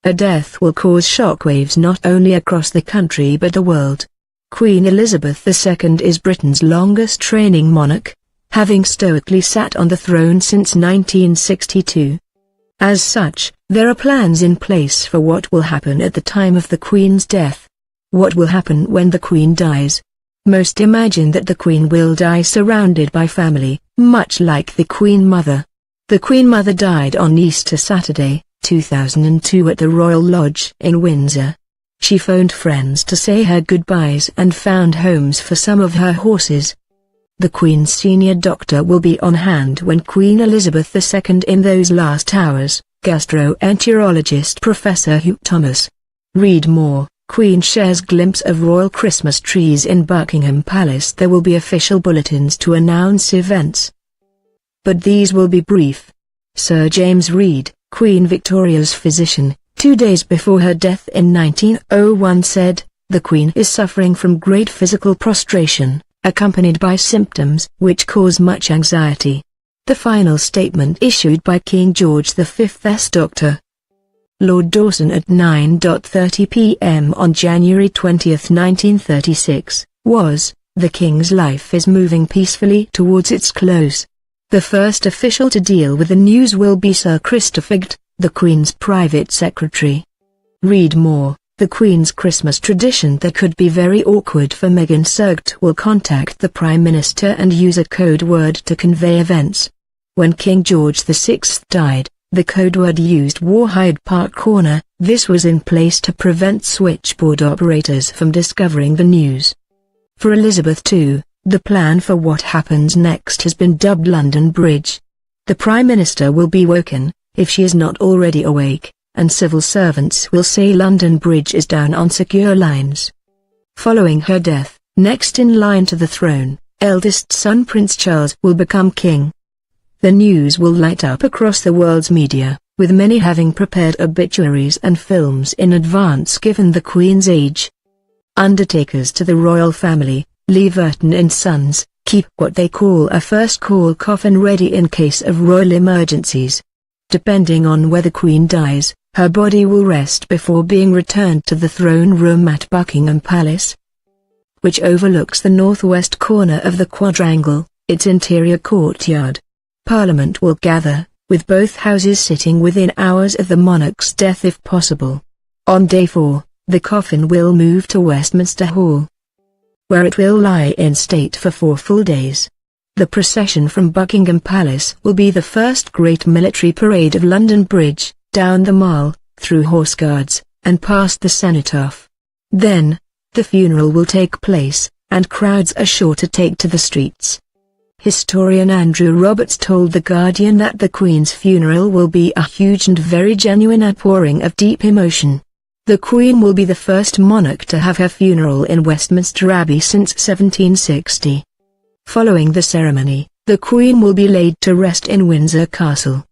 Her death will cause shockwaves not only across the country but the world. Queen Elizabeth II is Britain's longest reigning monarch, having stoically sat on the throne since 1962. As such, there are plans in place for what will happen at the time of the Queen's death. What will happen when the Queen dies? Most imagine that the Queen will die surrounded by family, much like the Queen Mother. The Queen Mother died on Easter Saturday, 2002 at the Royal Lodge in Windsor. She phoned friends to say her goodbyes and found homes for some of her horses. The Queen's senior doctor will be on hand when Queen Elizabeth II in those last hours, gastroenterologist Professor Hugh Thomas. Read more. Queen shares glimpse of royal Christmas trees in Buckingham Palace. There will be official bulletins to announce events, but these will be brief. Sir James Reed, Queen Victoria's physician, 2 days before her death in 1901 said, "The Queen is suffering from great physical prostration, accompanied by symptoms which cause much anxiety." The final statement issued by King George V's doctor, Lord Dawson, at 9:30 p.m. on January 20, 1936, was, "The King's life is moving peacefully towards its close." The first official to deal with the news will be Sir Christopher Gate, the Queen's private secretary. Read more. The Queen's Christmas tradition that could be very awkward for Meghan. Sir Gate will contact the Prime Minister and use a code word to convey events. When King George VI died, the code word used was Hyde Park Corner. This was in place to prevent switchboard operators from discovering the news. For Elizabeth II, the plan for what happens next has been dubbed London Bridge. The Prime Minister will be woken, if she is not already awake, and civil servants will say London Bridge is down on secure lines. Following her death, next in line to the throne, eldest son Prince Charles will become king. The news will light up across the world's media, with many having prepared obituaries and films in advance given the Queen's age. Undertakers to the royal family, Lee Burton and Sons, keep what they call a first call coffin ready in case of royal emergencies. Depending on where the Queen dies, her body will rest before being returned to the throne room at Buckingham Palace, which overlooks the northwest corner of the quadrangle, its interior courtyard. Parliament will gather, with both houses sitting within hours of the monarch's death if possible. On day 4, the coffin will move to Westminster Hall, where it will lie in state for 4 full days. The procession from Buckingham Palace will be the first great military parade of London Bridge, down the Mall, through Horse Guards, and past the Cenotaph. Then, the funeral will take place, and crowds are sure to take to the streets. Historian Andrew Roberts told The Guardian that the Queen's funeral will be a huge and very genuine outpouring of deep emotion. The Queen will be the first monarch to have her funeral in Westminster Abbey since 1760. Following the ceremony, the Queen will be laid to rest in Windsor Castle.